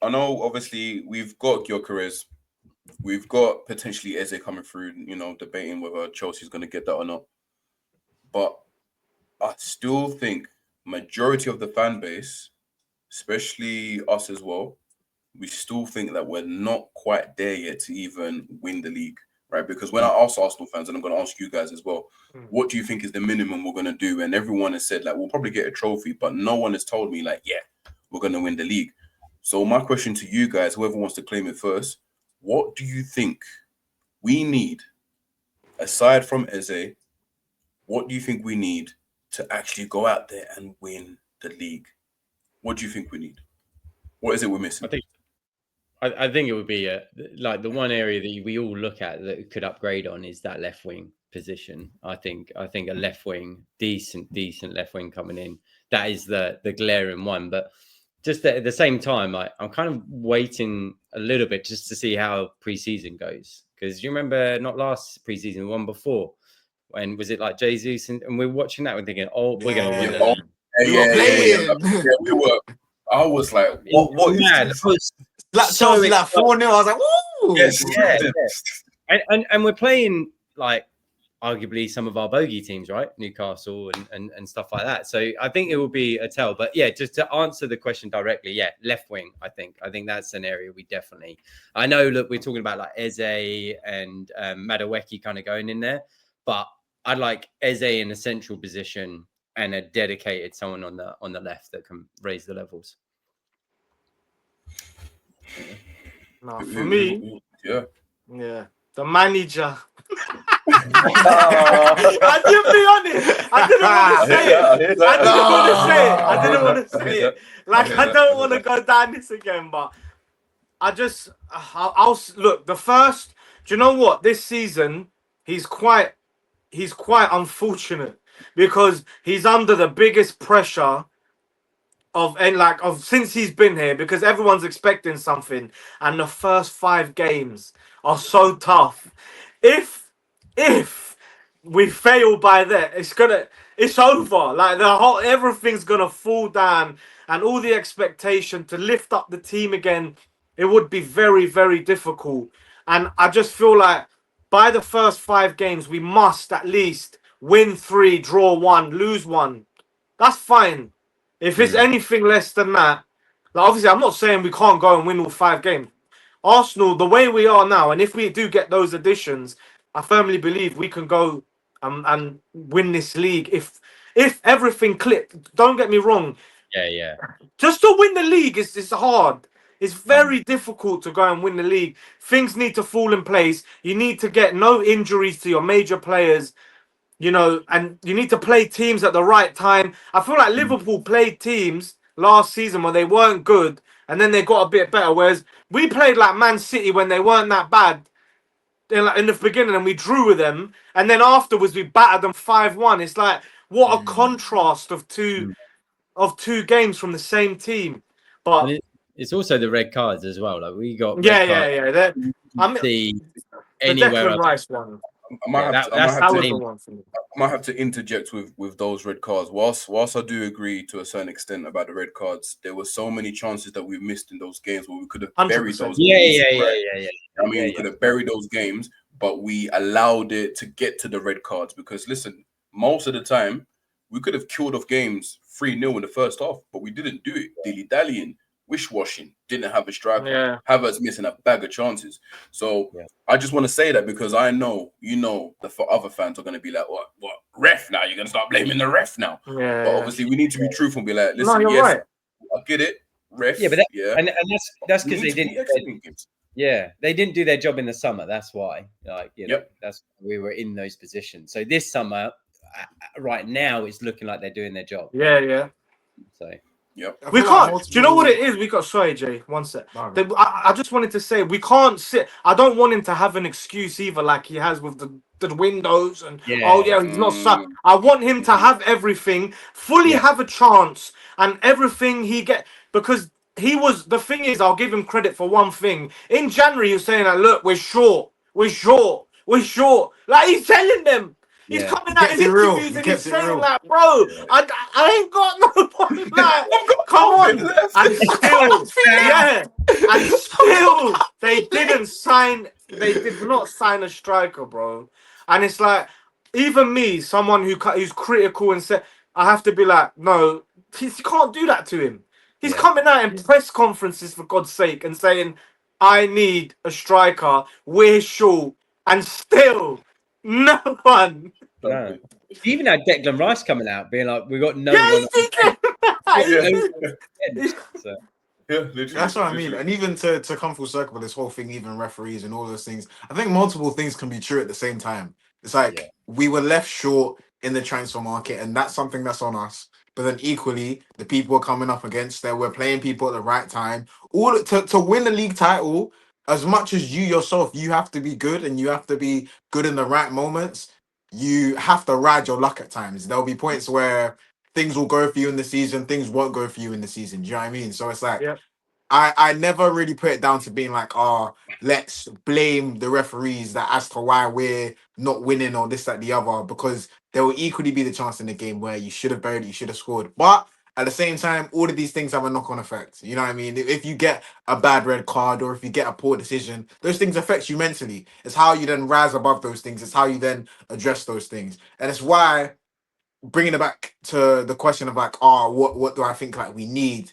I know obviously we've got Gyökeres, we've got potentially Eze coming through, debating whether Chelsea's going to get that or not. But I still think majority of the fan base, especially us as well, we still think that we're not quite there yet to even win the league, right? Because when I ask Arsenal fans, and I'm going to ask you guys as well, what do you think is the minimum we're going to do? And everyone has said, like, we'll probably get a trophy, but no one has told me, like, yeah, we're going to win the league. So my question to you guys, whoever wants to claim it first, what do you think we need, aside from Eze, what do you think we need to actually go out there and win the league? What do you think we need? What is it we're missing? I think it would be like the one area that we all look at that could upgrade on is that left wing position. I think a left wing, decent left wing coming in. That is the glaring one. But just at the same time, I'm kind of waiting a little bit just to see how pre-season goes. Because you remember not last pre-season, the one before, when was it like Jesus? And we're watching that, we're thinking, oh, we're going to win it. We were. I was like, what is this? Chelsea like 4-0. I was like, woo! Yes. And we're playing like arguably some of our bogey teams, right? Newcastle and stuff like that. So I think it will be a tell. But yeah, just to answer the question directly, yeah, left wing, I think that's an area we definitely. I know, look, we're talking about like Eze and Madueke kind of going in there, but I'd like Eze in a central position and a dedicated someone on the left that can raise the levels. No, for me, yeah, the manager. I didn't be honest. I didn't want to say it. Like, I don't want to go down this again, but I'll look. The first, do you know what? This season, he's quite unfortunate because he's under the biggest pressure of since he's been here, because everyone's expecting something, and the first 5 games are so tough. If we fail by that, it's over. Like everything's gonna fall down, and all the expectation to lift up the team again, it would be very, very difficult. And I just feel like by the first 5 games, we must at least win 3, draw 1, lose 1. That's fine. If it's anything less than that, like obviously I'm not saying we can't go and win all 5 games. Arsenal, the way we are now, and if we do get those additions, I firmly believe we can go and win this league. If everything clicked, don't get me wrong. Yeah. Just to win the league is hard. It's very difficult to go and win the league. Things need to fall in place. You need to get no injuries to your major players. And you need to play teams at the right time. I feel like Liverpool played teams last season when they weren't good, and then they got a bit better. Whereas we played like Man City when they weren't that bad in the beginning, and we drew with them. And then afterwards, we battered them 5-1. It's like, what a contrast of two games from the same team. But it's also the red cards as well. Like we got yeah. The Declan Rice one. I might have to interject with those red cards. Whilst I do agree to a certain extent about the red cards, there were so many chances that we missed in those games where we could have buried those. We could have buried those games, but we allowed it to get to the red cards because listen, most of the time we could have killed off games 3-0 in the first half, but we didn't do it. Dilly-dallying, wish-washing, didn't have a striker. Yeah. Have us missing a bag of chances. So I just want to say that because I know, the other fans are going to be like, what, ref now? You're going to start blaming the ref now. Yeah. But obviously we need to be truthful and be like, listen, you're right. I get it, ref. Yeah, but that's because they didn't. They didn't do their job in the summer. That's why. That's we were in those positions. So this summer, right now, it's looking like they're doing their job. Yeah. So. Yep. We can't. Do you know what it is? Sorry, Jay. One sec. I just wanted to say we can't sit. I don't want him to have an excuse either, like he has with the windows and he's not. I want him to have everything, fully have a chance, and everything he get because he was. The thing is, I'll give him credit for one thing. In January, he was saying that look, we're short. Like he's telling them. He's coming out his interviews and he's saying like, bro, I ain't got no point. Like, come on. And still, and still they didn't sign. They did not sign a striker, bro. And it's like, even me, someone who's critical and said, I have to be like, no, you can't do that to him. He's coming out in press conferences for God's sake and saying, I need a striker. We're short, and still no one. No. You even had Declan Rice coming out being like, "We got no Yeah, one." he did. So, Yeah, literally. That's what I mean. literally. And even to come full circle with this whole thing, even referees and all those things, I think multiple things can be true at the same time. It's like we were left short in the transfer market, and that's something that's on us. But then equally, the people we're coming up against, that we're playing people at the right time. All to win the league title, as much as you yourself, you have to be good and you have to be good in the right moments. You have to ride your luck at times. There'll be points where things will go for you in the season, things won't go for you in the season. Do you know what I mean? So it's like Yeah. I never really put it down to being like, oh, let's blame the referees that as to why we're not winning or this, that, the other, because there will equally be the chance in the game where you should have buried it, you should have scored. But at the same time, all of these things have a knock-on effect. You know what I mean? If you get a bad red card or if you get a poor decision, those things affect you mentally. It's how you then rise above those things. It's how you then address those things. And it's why, bringing it back to the question of like, oh, what do I think like we need?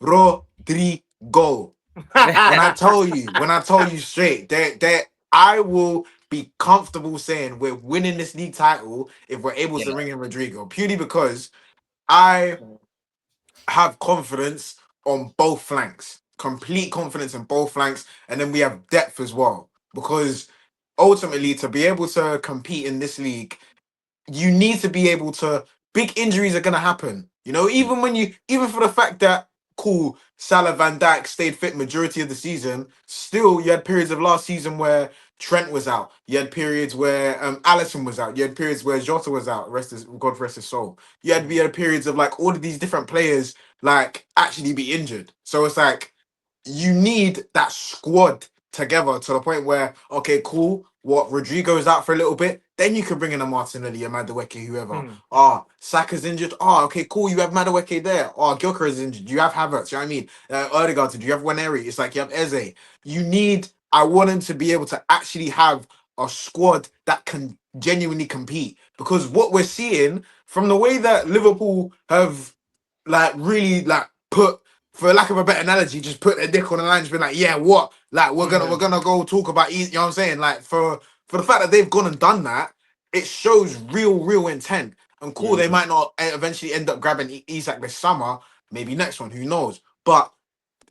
Rodrigo. When I tell you straight, that I will be comfortable saying we're winning this league title if we're able to bring in Rodrigo, purely because I have confidence on both flanks, complete confidence in both flanks, and then we have depth as well. Because ultimately, to be able to compete in this league, you need to be able to. Big injuries are gonna happen. You know, even for the fact that cool Salah, Van Dijk stayed fit majority of the season, still you had periods of last season where Trent was out. You had periods where Alisson was out. You had periods where Jota was out. God rest his soul. You had periods of like all of these different players like actually be injured. So it's like you need that squad together to the point where, okay, cool, what, Rodrigo's out for a little bit, then you can bring in a Martinelli, a Madueke, whoever. Saka's injured. Okay, cool, you have Madueke there. Gyökeres is injured. You have Havertz, you know what I mean? Odegaard, you have Waneri. It's like you have Eze. I want him to be able to actually have a squad that can genuinely compete. Because what we're seeing from the way that Liverpool have like really like put, for lack of a better analogy, just put their dick on the line, just been like, yeah, what? Like we're gonna go talk about you know what I'm saying? Like for the fact that they've gone and done that, it shows real intent. And cool, they might not eventually end up grabbing Isak this summer, maybe next one, who knows? But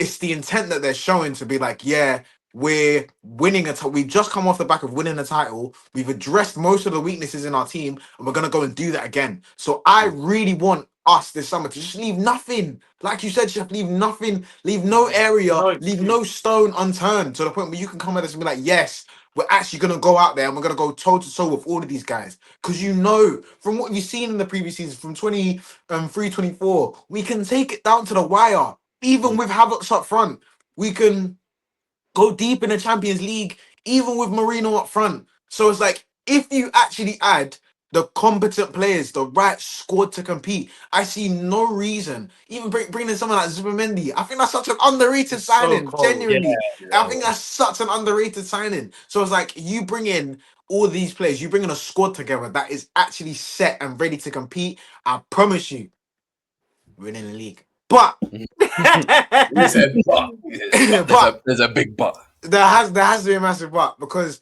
it's the intent that they're showing to be like, yeah, we're winning we just come off the back of winning a title. We've addressed most of the weaknesses in our team, and we're gonna go and do that again. So I really want us this summer to just leave nothing, like you said, Chef, leave nothing, leave no area, leave no stone unturned, to the point where you can come at us and be like, yes, we're actually gonna go out there and we're gonna go toe to toe with all of these guys. Because you know, from what you've seen in the previous season, from 23-24, we can take it down to the wire. Even with Havertz up front, we can go deep in the Champions League, even with Marino up front. So it's like, if you actually add the competent players, the right squad to compete, I see no reason. Even bringing in someone like Zubimendi, I think that's such an underrated signing. Genuinely, I think that's such an underrated signing. So it's like, you bring in all these players, you bring in a squad together that is actually set and ready to compete. I promise you, we're in the league. But He said, but there's a big but. there has to be a massive but, because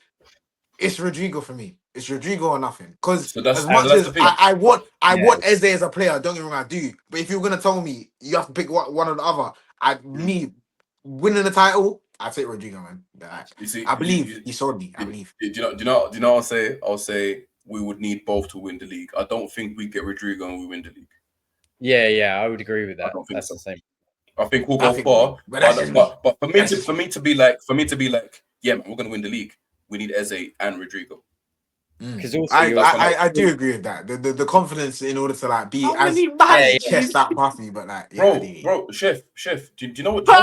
it's Rodrigo for me. It's Rodrigo or nothing. Because as much as I want Eze as a player, don't get me wrong, I do. But if you're gonna tell me you have to pick one or the other, me winning the title, I take Rodrigo, man. You see, I believe he sold me. I believe. Do you know what I'll say? I'll say we would need both to win the league. I don't think we get Rodrigo and we win the league. Yeah, I would agree with that. That's the same. I think we'll go far, but for me to be like, yeah, man, we're gonna win the league. We need Eze and Rodrigo. Because I do agree with that. The confidence in order to like be as chest that Buffy, but like bro, chef. Do you know what? Do you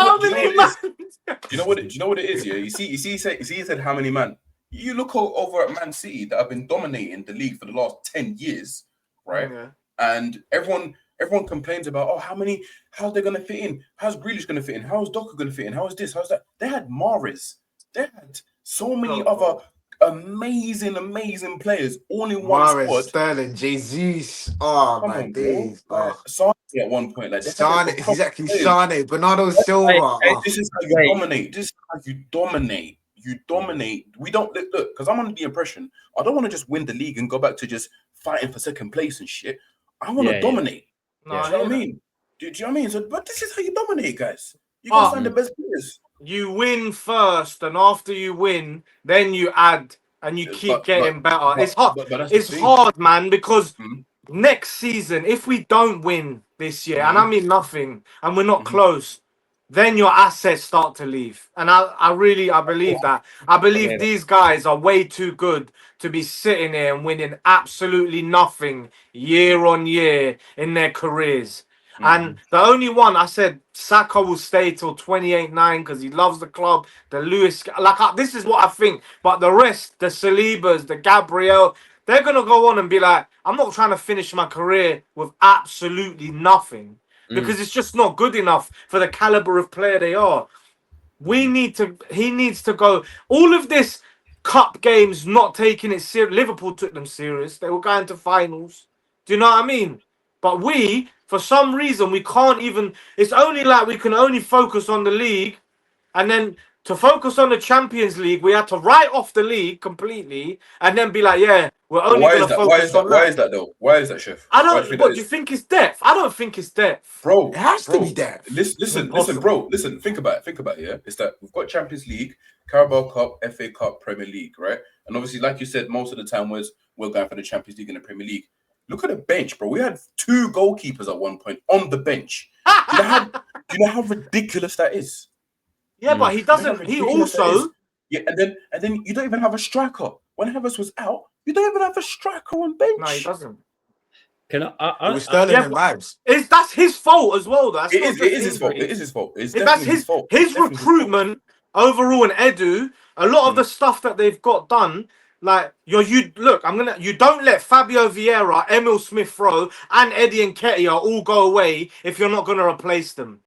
know what it is? Yeah, you see, he said how many man? You look over at Man City that have been dominating the league for the last 10 years, right? And everyone Everyone complains about, oh, how's they going to fit in? How's Grealish going to fit in? How's Docker going to fit in? How is this? How's that? They had Mahrez. They had so many other amazing players all in one Mahrez, squad. Sterling, Jesus. Oh, Come my on, bro. days. Like, Oh. Sane at one point. Like, Sane, exactly. Sane, Bernardo Silva. Oh. This is how you dominate. This is how you dominate. You dominate. We don't look because I'm under the impression I don't want to just win the league and go back to just fighting for second place and shit. I want to dominate. No, Do you know what I mean? Do you know what I mean? So, but this is how you dominate, guys. You Oh. gotta find the best players. You win first, and after you win, then you add and you keep getting better. It's hard. But that's It's the thing. hard, man, because Mhm. next season, if we don't win this year, and I mean nothing, and we're not Mhm. close, then your assets start to leave. And I believe that. I believe these guys are way too good to be sitting here and winning absolutely nothing year on year in their careers. And the only one I said Saka will stay till 28-9 because he loves the club. The Lewis, this is what I think. But the rest, the Salibas, the Gabriel, they're gonna go on and be like, I'm not trying to finish my career with absolutely nothing because it's just not good enough for the caliber of player they are. He needs to go. All of this cup games not taking it serious. Liverpool took them serious. They were going to finals. Do you know what I mean? But we, for some reason, we can't even. It's only like we can only focus on the league, and then to focus on the Champions League, we had to write off the league completely, and then be like, yeah, we're only going to focus on that. Why is that though? Why is that, Chef? I don't. What do you think is depth? I don't think it's depth, bro? It has to be depth. Listen, bro. Listen, think about it. Yeah, it's that we've got Champions League, Carabao Cup, FA Cup, Premier League, right? And obviously, like you said, most of the time we're going for the Champions League and the Premier League. Look at the bench, bro. We had 2 goalkeepers at one point on the bench. Do you know how ridiculous that is? Yeah, but he doesn't. He also. Yeah, and then you don't even have a striker. When Havertz was out, you don't even have a striker on bench. No, he doesn't. Can I It was Sterling and vibes. That's his fault as well. Though. It is his fault. It is his fault. It's that's definitely his fault. His recruitment overall and Edu, a lot of the stuff that they've got done. Like you don't let Fabio Vieira, Emil Smith Rowe, and Eddie Nketiah all go away if you're not gonna replace them.